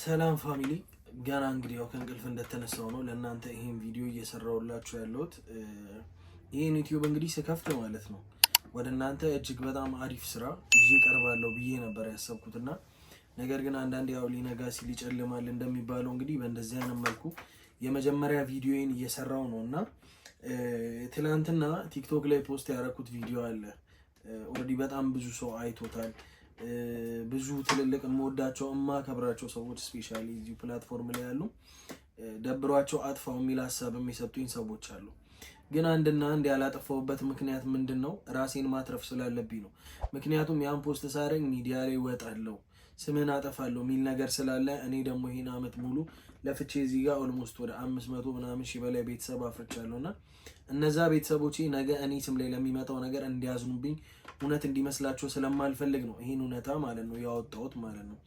ሰላም ፋሚሊ ገና እንግዲህ ያው ከእንቅልፍ እንደተነሳው ነው ለእናንተ ይሄን ቪዲዮ እየሰራሁላችሁ ያለሁት። ይሄን ዩቲዩብ እንግዲህ ስከፍት ማለት ነው ወደ እናንተ እጅግ በጣም አሪፍ ስራ ይዤ እቀርባለሁ ብዬ ነበር ያሰብኩትና ነገር ግን አንዳንዴ ያው ሊነጋ ሲል ይጨልማል እንደሚባለው እንግዲህ በእንደዚህ አይነት መልኩ የመጀመሪያ ቪዲዮዬን እየሰራው ነው እና ትናንትና ቲክቶክ ላይ ፖስት ያደረኩት ቪዲዮ አለ። ኦልሬዲ በጣም ብዙ ሰው አይቶታል። ብዙ ትልልቅ የምወዳቸው የማከብራቸው ሰዎች ስፔሻሊ እዚሁ ፕላትፎርም ላይ ያሉ ደብሯቸው አጥፋው የሚል ሀሳብ የሚሰጡኝ ሰዎች አሉ። ግን አንድና አንድ ያላጠፋውበት ምክንያት ምንድን ነው? ራሴን ማትረፍ ስላለብኝ ነው። ምክንያቱም ያን ፖስት ሳደርግ ሚዲያ ላይ እወጣለሁ፣ ስምን አጠፋለሁ የሚል ነገር ስላለ እኔ ደግሞ ይሄን አመት ሙሉ ለፍቼ እዚህ ጋር ኦልሞስት ወደ 500 ምናምን ሺህ በላይ ቤተሰብ አፍርቻለሁ እና እነዛ ቤተሰቦቼ ነገ እኔ ስም ላይ ለሚመጣው ነገር እንዲያዝኑብኝ እውነት እንዲመስላቸው ስለማልፈልግ ነው ይህን እውነታ ማለት ነው ያወጣሁት ማለት ነው።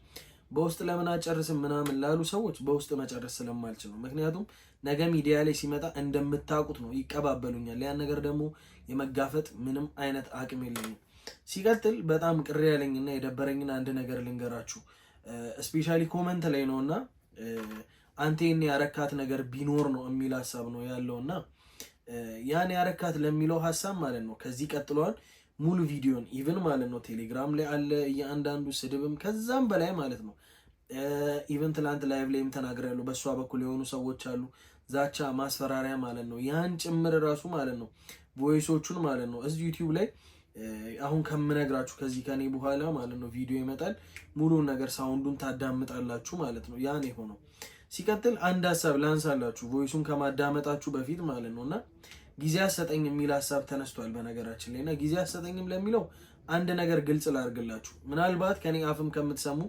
በውስጥ ለምን አጨርስም ምናምን ላሉ ሰዎች በውስጥ መጨረስ ስለማልችል ነው። ምክንያቱም ነገ ሚዲያ ላይ ሲመጣ እንደምታውቁት ነው ይቀባበሉኛል። ያን ነገር ደግሞ የመጋፈጥ ምንም አይነት አቅም የለኝም። ሲቀጥል በጣም ቅር ያለኝና የደበረኝን አንድ ነገር ልንገራችሁ። ስፔሻሊ ኮመንት ላይ ነውና አንተ የኔ ያረካት ነገር ቢኖር ነው የሚል ሀሳብ ነው ያለውና ያን ያረካት ለሚለው ሀሳብ ማለት ነው ከዚህ ቀጥሏል ሙሉ ቪዲዮን ኢቭን ማለት ነው ቴሌግራም ላይ አለ እያንዳንዱ ስድብም ከዛም በላይ ማለት ነው። ኢቭን ትላንት ላይቭ ላይም ተናግሬያለሁ። በእሷ በኩል የሆኑ ሰዎች አሉ ዛቻ፣ ማስፈራሪያ ማለት ነው ያን ጭምር ራሱ ማለት ነው ቮይሶቹን ማለት ነው እዚህ ዩቲዩብ ላይ አሁን ከምነግራችሁ ከዚህ ከኔ በኋላ ማለት ነው ቪዲዮ ይመጣል። ሙሉውን ነገር ሳውንዱን ታዳምጣላችሁ ማለት ነው። ያን የሆነው ሲቀጥል አንድ ሀሳብ ላንሳላችሁ ቮይሱን ከማዳመጣችሁ በፊት ማለት ነውና ጊዜ አሰጠኝ የሚል ሀሳብ ተነስቷል በነገራችን ላይ እና ጊዜ አሰጠኝም ለሚለው አንድ ነገር ግልጽ ላድርግላችሁ። ምናልባት ከኔ አፍም ከምትሰሙ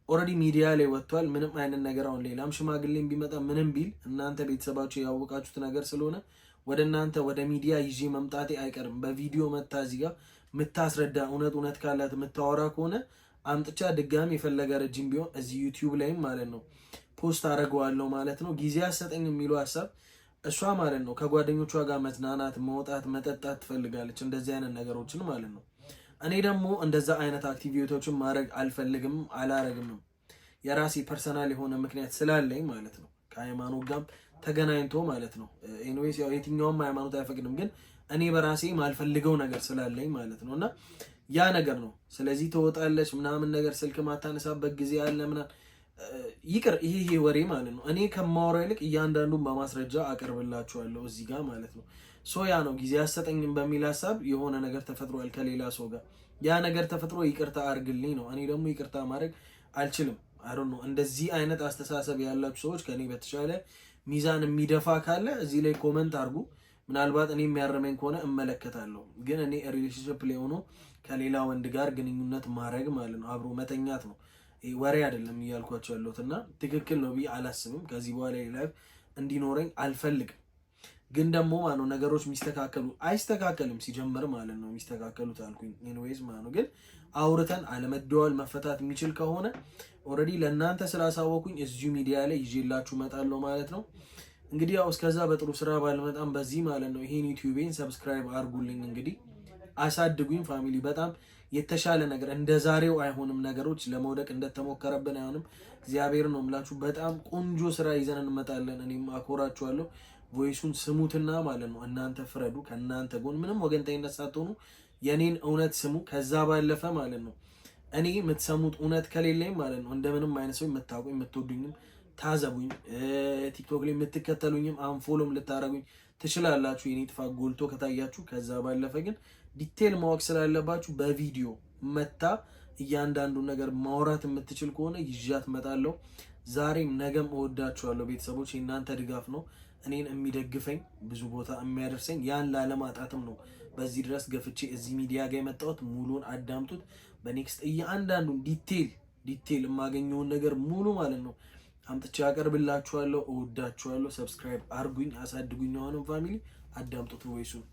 ኦልሬዲ ሚዲያ ላይ ወጥቷል። ምንም አይነት ነገር አሁን ሌላም ሽማግሌም ቢመጣ ምንም ቢል እናንተ ቤተሰባችሁ ያወቃችሁት ነገር ስለሆነ ወደ እናንተ ወደ ሚዲያ ይዤ መምጣቴ አይቀርም። በቪዲዮ መታ እዚህ ጋር የምታስረዳ እውነት ካላት የምታወራ ከሆነ አምጥቻ ድጋሚ የፈለገ ረጅም ቢሆን እዚህ ዩቲዩብ ላይም ማለት ነው ፖስት አደርገዋለሁ ማለት ነው። ጊዜ አሰጠኝ የሚለው ሀሳብ እሷ ማለት ነው ከጓደኞቿ ጋር መዝናናት፣ መውጣት፣ መጠጣት ትፈልጋለች። እንደዚህ አይነት ነገሮችን ማለት ነው። እኔ ደግሞ እንደዛ አይነት አክቲቪቲዎችን ማድረግ አልፈልግም፣ አላረግምም። የራሴ ፐርሰናል የሆነ ምክንያት ስላለኝ ማለት ነው ከሃይማኖት ጋር ተገናኝቶ ማለት ነው። ኤኒዌይስ ያው የትኛውም ሃይማኖት አይፈቅድም፣ ግን እኔ በራሴ ማልፈልገው ነገር ስላለኝ ማለት ነው እና ያ ነገር ነው። ስለዚህ ትወጣለች ምናምን ነገር ስልክ ማታነሳበት ጊዜ አለ ምናምን ይቅር ይሄ ወሬ ማለት ነው። እኔ ከማወራ ይልቅ እያንዳንዱን በማስረጃ አቀርብላችኋለሁ እዚህ ጋር ማለት ነው። ሶ ያ ነው ጊዜ አሰጠኝም በሚል ሀሳብ የሆነ ነገር ተፈጥሯል ከሌላ ሰው ጋር ያ ነገር ተፈጥሮ ይቅርታ አድርግልኝ ነው። እኔ ደግሞ ይቅርታ ማድረግ አልችልም። አይዶን ነው። እንደዚህ አይነት አስተሳሰብ ያላችሁ ሰዎች ከኔ በተሻለ ሚዛን የሚደፋ ካለ እዚህ ላይ ኮመንት አድርጉ። ምናልባት እኔ የሚያረመኝ ከሆነ እመለከታለሁ። ግን እኔ ሪሌሽንሽፕ ላይ ሆኖ ከሌላ ወንድ ጋር ግንኙነት ማድረግ ማለት ነው አብሮ መተኛት ነው ወሬ አይደለም እያልኳቸው ያለሁት እና ትክክል ነው ብዬ አላስብም። ከዚህ በኋላ ላይፍ እንዲኖረኝ አልፈልግም። ግን ደግሞ ማለት ነው ነገሮች የሚስተካከሉ አይስተካከልም ሲጀምር ማለት ነው የሚስተካከሉት አልኩኝ። ኤኒዌይዝ ማለት ነው ግን አውርተን አለመደዋል መፈታት የሚችል ከሆነ ኦልሬዲ ለእናንተ ስላሳወኩኝ እዚሁ ሚዲያ ላይ ይዤላችሁ እመጣለሁ ማለት ነው። እንግዲህ ያው እስከዛ በጥሩ ስራ ባልመጣም በዚህ ማለት ነው ይሄን ዩቲዩቤን ሰብስክራይብ አድርጉልኝ። እንግዲህ አሳድጉኝ ፋሚሊ። በጣም የተሻለ ነገር እንደ ዛሬው አይሆንም። ነገሮች ለመውደቅ እንደተሞከረብን አይሆንም። እግዚአብሔር ነው የምላችሁ። በጣም ቆንጆ ስራ ይዘን እንመጣለን። እኔም አኮራችኋለሁ። ቮይሱን ስሙትና ማለት ነው እናንተ ፍረዱ። ከእናንተ ጎን ምንም ወገንተኝነት ሳትሆኑ የኔን እውነት ስሙ። ከዛ ባለፈ ማለት ነው እኔ የምትሰሙት እውነት ከሌለኝ ማለት ነው እንደምንም አይነት ሰው የምታውቁኝ የምትወዱኝም ታዘቡኝ። ቲክቶክ ላይ የምትከተሉኝም አንፎሎም ልታረጉኝ ትችላላችሁ የኔ ጥፋት ጎልቶ ከታያችሁ። ከዛ ባለፈ ግን ዲቴል ማወቅ ስላለባችሁ በቪዲዮ መታ እያንዳንዱን ነገር ማውራት የምትችል ከሆነ ይዣት መጣለሁ። ዛሬም ነገም እወዳችኋለሁ ቤተሰቦች። የእናንተ ድጋፍ ነው እኔን የሚደግፈኝ ብዙ ቦታ የሚያደርሰኝ። ያን ላለማጣትም ነው በዚህ ድረስ ገፍቼ እዚህ ሚዲያ ጋር የመጣሁት። ሙሉን አዳምጡት። በኔክስት እያንዳንዱን ዲቴል የማገኘውን ነገር ሙሉ ማለት ነው አምጥቼ አቀርብላችኋለሁ። እወዳችኋለሁ። ሰብስክራይብ አርጉኝ፣ አሳድጉኝ። አሁንም ፋሚሊ አዳምጡት ወይሱን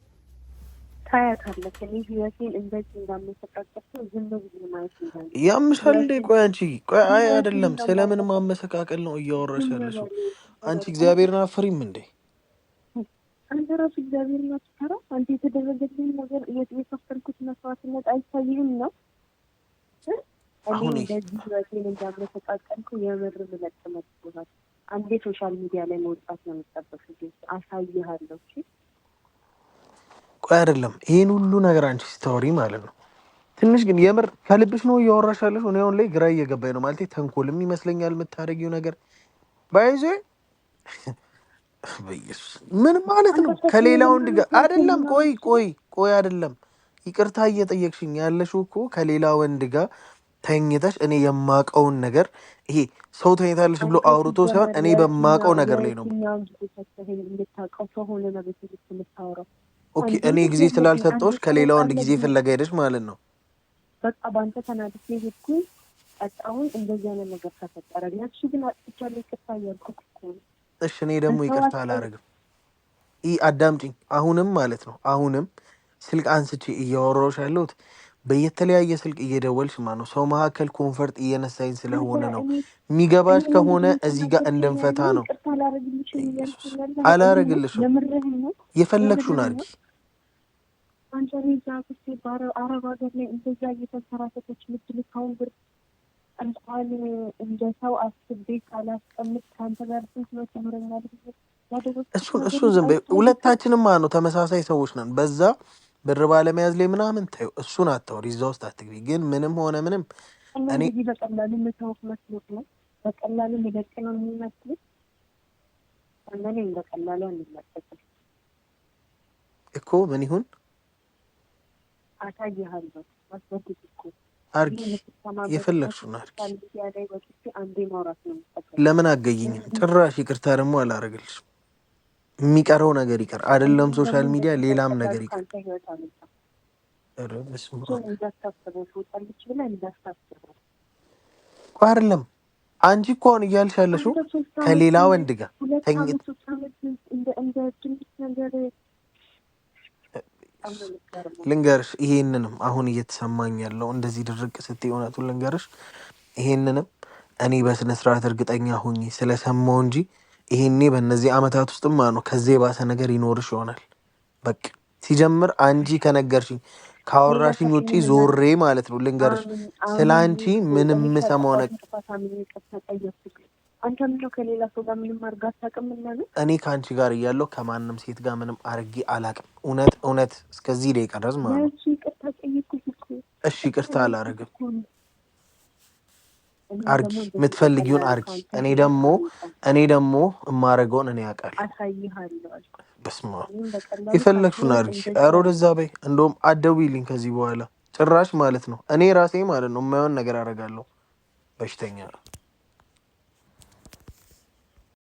ታያታለህ። እኔ ህይወቴን እንደዚህ እንዳመሰቃቀል ዝም ብዬ ማለት ነው። ያምሻል እንዴ? ቆይ አንቺ ቆይ፣ አይ አይደለም። ስለምን ማመሰቃቀል ነው እያወራሽ ያለሽው? አንቺ እግዚአብሔርን አፍሪም እንዴ? አንተ ራሱ እግዚአብሔርን አትፈራ? አንተ የተደረገልኝ ነገር የከፈልኩት መስዋዕትነት አይታይህም ነው? እኔ እንደዚህ ህይወቴን እንዳመሰቃቀልኩ የምር ምለጥመት ይሆናል። አንዴ ሶሻል ሚዲያ ላይ መውጣት ነው የሚጠበቅብኝ። አሳይሃለሁ። እሺ ቆይ አይደለም ይሄን ሁሉ ነገር አንቺ ስታወሪ ማለት ነው ትንሽ ግን የምር ከልብሽ ነው እያወራሽ ያለሽ? እኔ አሁን ላይ ግራ እየገባኝ ነው። ማለቴ ተንኮልም ይመስለኛል የምታደርጊው ነገር ባይዜ በኢየሱስ ምን ማለት ነው? ከሌላ ወንድ ጋር አይደለም። ቆይ አይደለም ይቅርታ እየጠየቅሽኝ ያለሽው እኮ ከሌላ ወንድ ጋር ተኝተሽ እኔ የማውቀውን ነገር ይሄ ሰው ተኝታለሽ ብሎ አውርቶ ሳይሆን እኔ በማውቀው ነገር ላይ ነው። ኦኬ እኔ ጊዜ ስላልሰጠሁሽ ከሌላ ወንድ ጊዜ ፍለጋ ሄደሽ ማለት ነው። በቃ ባንተ ተናድጄ ሄድኩኝ። አጣሁን እንደዚህ አይነት ነገር ተፈጠረ። እሱ ግን አጥቻለሁ ይቅርታ እያልኩት እኮ ነው። እሺ እኔ ደግሞ ይቅርታ አላደርግም። አዳምጪኝ። አሁንም ማለት ነው አሁንም ስልክ አንስቼ እያወራሁሽ ያለሁት በየተለያየ ስልክ እየደወልሽ ማለት ነው ሰው መካከል ኮንፈርት እየነሳኝ ስለሆነ ነው። የሚገባሽ ከሆነ እዚህ ጋር እንድንፈታ ነው። አላረግልሽም። የፈለግሽውን አድርጊ። አንተ ሪዛ ክስቴ አረብ ሀገር ላይ እንደዛ እየተንሰራተተች ምትልካውን ብር እንኳን እንደ ሰው አስቤ ካላስቀምጥ ከአንተ ጋር ስንት ነው ትኖረኛል? እሱን ዝም በይ። ሁለታችንም ነው ተመሳሳይ ሰዎች ነን። በዛ ብር ባለመያዝ ላይ ምናምን ታዩ እሱን አታውሪ፣ እዛ ውስጥ አትግቢ። ግን ምንም ሆነ ምንም እኔ በቀላሉ የምታወቅ መስሎት ነው በቀላሉ የሚለቅ ነው የሚመስል እኔ በቀላሉ አንመለከትም እኮ ምን ይሁን አሳይሃለሁ። ማስወደድ እኮ አርጊ፣ የፈለግሽውን አርጊ። ለምን አገኝኝም? ጭራሽ ይቅርታ ደግሞ አላረግልሽም። የሚቀረው ነገር ይቀር አይደለም ሶሻል ሚዲያ ሌላም ነገር ይቀር። አይደለም አንቺ እኮ አሁን እያልሽ ያለሽው ከሌላ ወንድ ጋር ልንገርሽ፣ ይሄንንም አሁን እየተሰማኝ ያለው እንደዚህ ድርቅ ስትይ እውነቱን ልንገርሽ፣ ይሄንንም እኔ በስነ ስርዓት እርግጠኛ ሆኜ ስለሰማው እንጂ ይሄኔ በእነዚህ አመታት ውስጥም ነው ከዚህ የባሰ ነገር ይኖርሽ ይሆናል። በቃ ሲጀምር አንቺ ከነገርሽኝ ካወራሽኝ ውጪ ዞሬ ማለት ነው ልንገርሽ፣ ስለ አንቺ ምንም የምሰማው ነገር እኔ ከአንቺ ጋር እያለሁ ከማንም ሴት ጋር ምንም አርጌ አላቅም። እውነት እስከዚህ ደቂቃ ድረስ ማለት ነው። እሺ ይቅርታ አላረግም። አርጊ፣ የምትፈልጊውን አርጊ። እኔ ደግሞ የማረገውን እኔ አውቃለሁ። በስመ አብ የፈለግሽውን አርጊ። ኧረ ወደዛ በይ። እንደውም አትደውይልኝ ከዚህ በኋላ ጭራሽ ማለት ነው። እኔ ራሴ ማለት ነው የማይሆን ነገር አደርጋለሁ። በሽተኛ